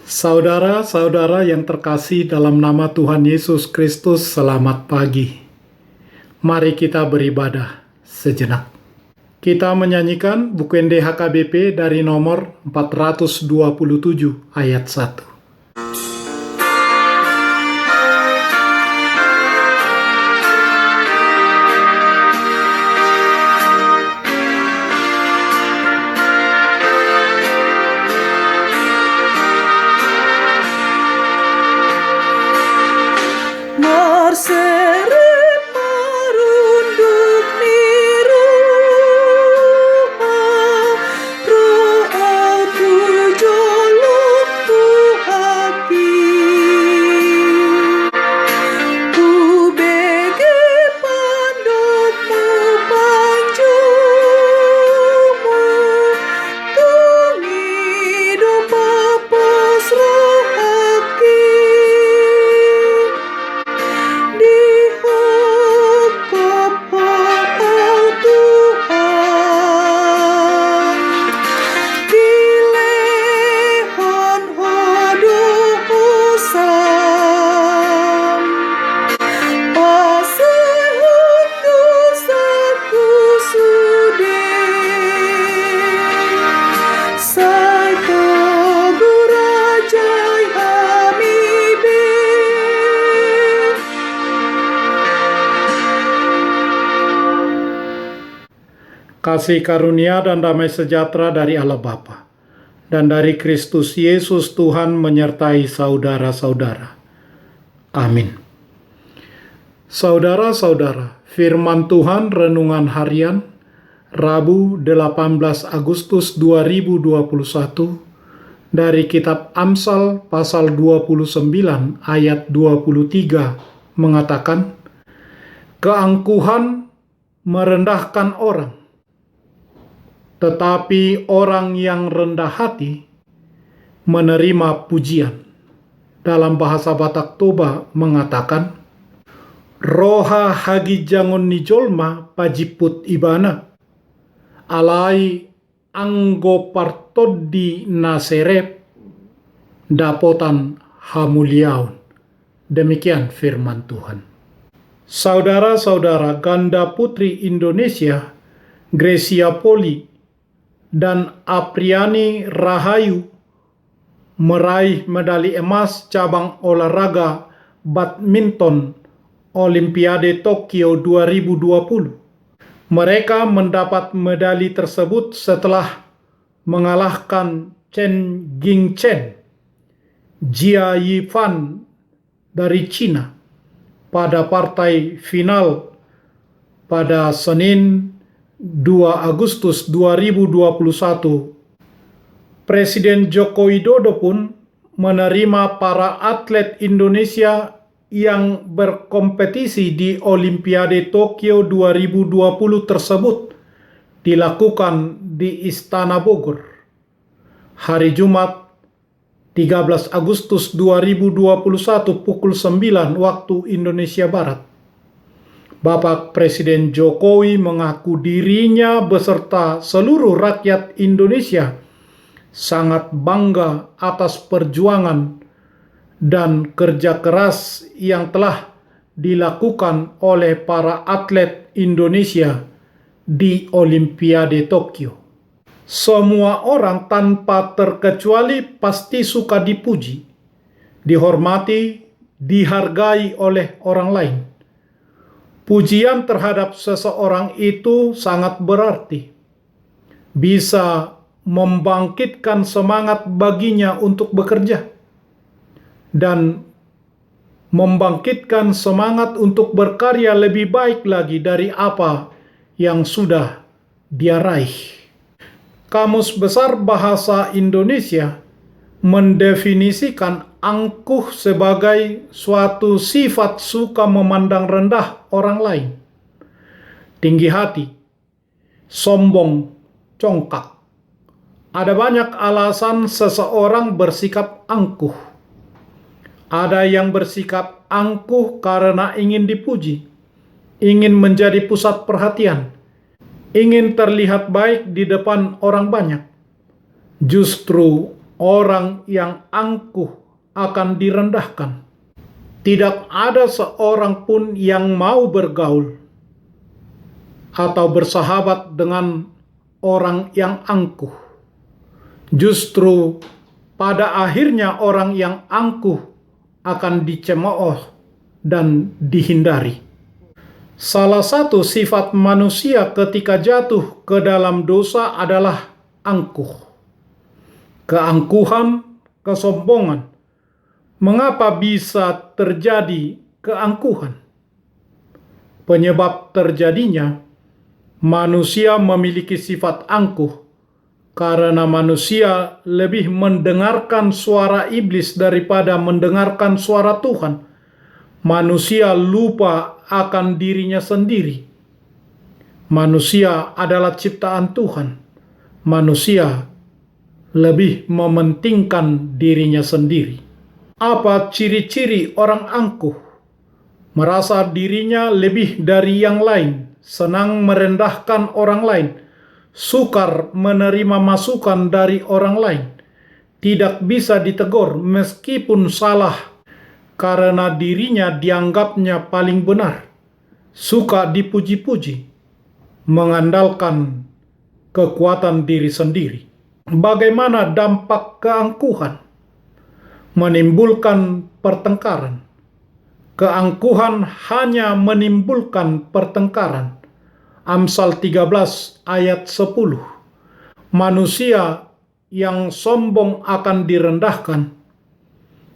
Saudara-saudara yang terkasih dalam nama Tuhan Yesus Kristus, selamat pagi. Mari kita beribadah sejenak. Kita menyanyikan buku NDHKBP dari nomor 427 ayat 1. Seret merunduk niru roh tujoluk tu hati ku bege pandokmu panjumu tungido papos roh haki Kasih karunia dan damai sejahtera dari Allah Bapa dan dari Kristus Yesus Tuhan menyertai saudara-saudara. Amin. Saudara-saudara, firman Tuhan renungan harian Rabu 18 Agustus 2021 dari kitab Amsal pasal 29 ayat 23 mengatakan, keangkuhan merendahkan orang, tetapi orang yang rendah hati menerima pujian. Dalam bahasa Batak Toba mengatakan, roha hagi jangon nijolma pajiput ibana, alai anggo partodi naserep dapotan hamuliaun. Demikian firman Tuhan. Saudara-saudara, ganda putri Indonesia Grecia Poli dan Apriani Rahayu meraih medali emas cabang olahraga badminton Olimpiade Tokyo 2020. Mereka mendapat medali tersebut setelah mengalahkan Chen Yingchen, Jia Yifan dari Cina pada partai final pada Senin 2 Agustus 2021, Presiden Joko Widodo pun menerima para atlet Indonesia yang berkompetisi di Olimpiade Tokyo 2020 tersebut dilakukan di Istana Bogor. Hari Jumat 13 Agustus 2021 pukul 9 waktu Indonesia Barat. Bapak Presiden Jokowi mengaku dirinya beserta seluruh rakyat Indonesia sangat bangga atas perjuangan dan kerja keras yang telah dilakukan oleh para atlet Indonesia di Olimpiade Tokyo. Semua orang tanpa terkecuali pasti suka dipuji, dihormati, dihargai oleh orang lain. Pujian terhadap seseorang itu sangat berarti. Bisa membangkitkan semangat baginya untuk bekerja dan membangkitkan semangat untuk berkarya lebih baik lagi dari apa yang sudah dia raih. Kamus Besar Bahasa Indonesia mendefinisikan angkuh sebagai suatu sifat suka memandang rendah orang lain, tinggi hati, sombong, congkak. Ada banyak alasan seseorang bersikap angkuh. Ada yang bersikap angkuh karena ingin dipuji, ingin menjadi pusat perhatian, ingin terlihat baik di depan orang banyak. Justru orang yang angkuh akan direndahkan. Tidak ada seorang pun yang mau bergaul atau bersahabat dengan orang yang angkuh. Justru pada akhirnya orang yang angkuh akan dicemooh dan dihindari. Salah satu sifat manusia ketika jatuh ke dalam dosa adalah angkuh. Keangkuhan, kesombongan. Mengapa bisa terjadi keangkuhan? Penyebab terjadinya, manusia memiliki sifat angkuh karena manusia lebih mendengarkan suara iblis daripada mendengarkan suara Tuhan. Manusia lupa akan dirinya sendiri. Manusia adalah ciptaan Tuhan. Manusia lebih mementingkan dirinya sendiri. Apa ciri-ciri orang angkuh? Merasa dirinya lebih dari yang lain, senang merendahkan orang lain, sukar menerima masukan dari orang lain, tidak bisa ditegur meskipun salah karena dirinya dianggapnya paling benar, suka dipuji-puji, mengandalkan kekuatan diri sendiri. Bagaimana dampak keangkuhan? Menimbulkan pertengkaran. Keangkuhan hanya menimbulkan pertengkaran. Amsal 13 ayat 10. Manusia yang sombong akan direndahkan,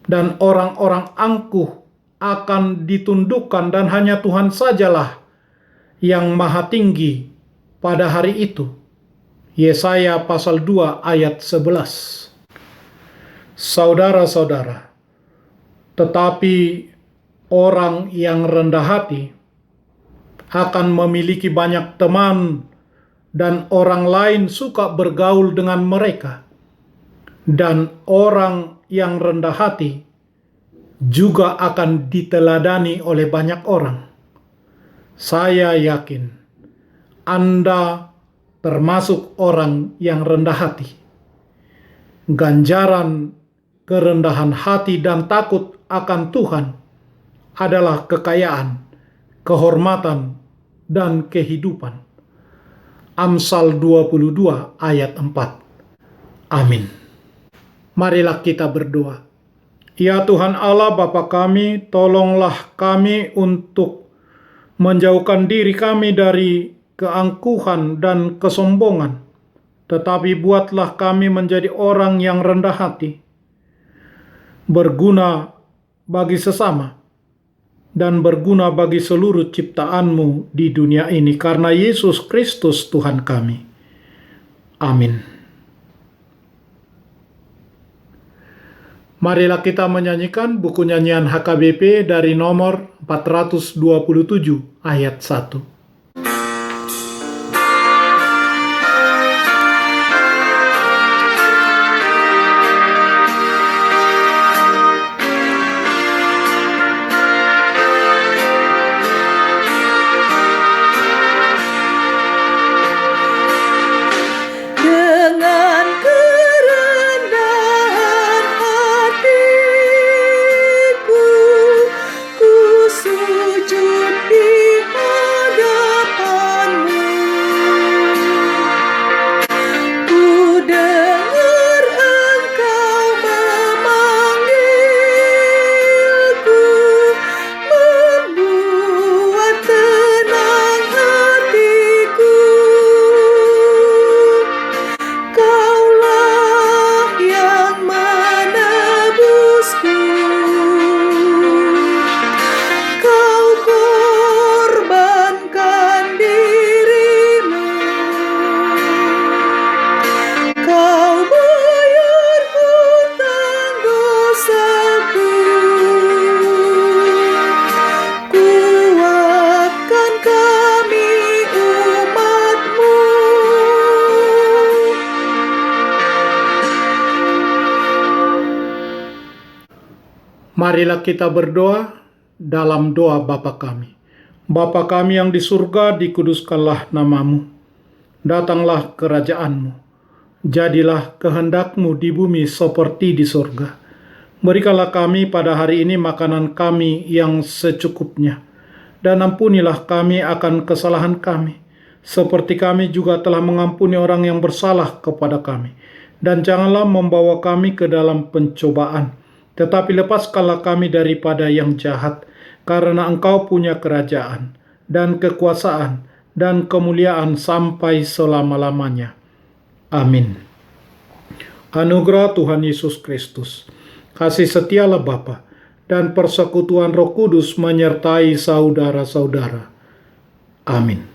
dan orang-orang angkuh akan ditundukkan, dan hanya Tuhan sajalah yang maha tinggi pada hari itu. Yesaya pasal 2 ayat 11. Saudara-saudara, tetapi orang yang rendah hati akan memiliki banyak teman dan orang lain suka bergaul dengan mereka. Dan orang yang rendah hati juga akan diteladani oleh banyak orang. Saya yakin Anda termasuk orang yang rendah hati. Ganjaran kerendahan hati dan takut akan Tuhan adalah kekayaan, kehormatan, dan kehidupan. Amsal 22 ayat 4. Amin. Marilah kita berdoa. Ya Tuhan Allah Bapa kami, tolonglah kami untuk menjauhkan diri kami dari keangkuhan dan kesombongan, tetapi buatlah kami menjadi orang yang rendah hati, berguna bagi sesama, dan berguna bagi seluruh ciptaan-Mu di dunia ini, karena Yesus Kristus Tuhan kami. Amin. Marilah kita menyanyikan buku nyanyian HKBP dari nomor 427 ayat 1. Dengan kerendahan hatiku, ku sujud di hadapan-Mu. Ku dengar Engkau memanggilku, membuat tenang hatiku. Kaulah yang menebusku, Kau korbankan diri-Mu, Kau bayar hutang dosaku. Kuatkan kami umat-Mu. Marilah kita berdoa dalam doa Bapa kami. Bapa kami yang di surga, dikuduskanlah nama-Mu. Datanglah kerajaan-Mu. Jadilah kehendak-Mu di bumi seperti di surga. Berikanlah kami pada hari ini makanan kami yang secukupnya, dan ampunilah kami akan kesalahan kami, seperti kami juga telah mengampuni orang yang bersalah kepada kami. Dan janganlah membawa kami ke dalam pencobaan, tetapi lepaskanlah kami daripada yang jahat, karena Engkau punya kerajaan, dan kekuasaan, dan kemuliaan sampai selama-lamanya. Amin. Anugerah Tuhan Yesus Kristus, kasih setialah Bapa, dan persekutuan Roh Kudus menyertai saudara-saudara. Amin.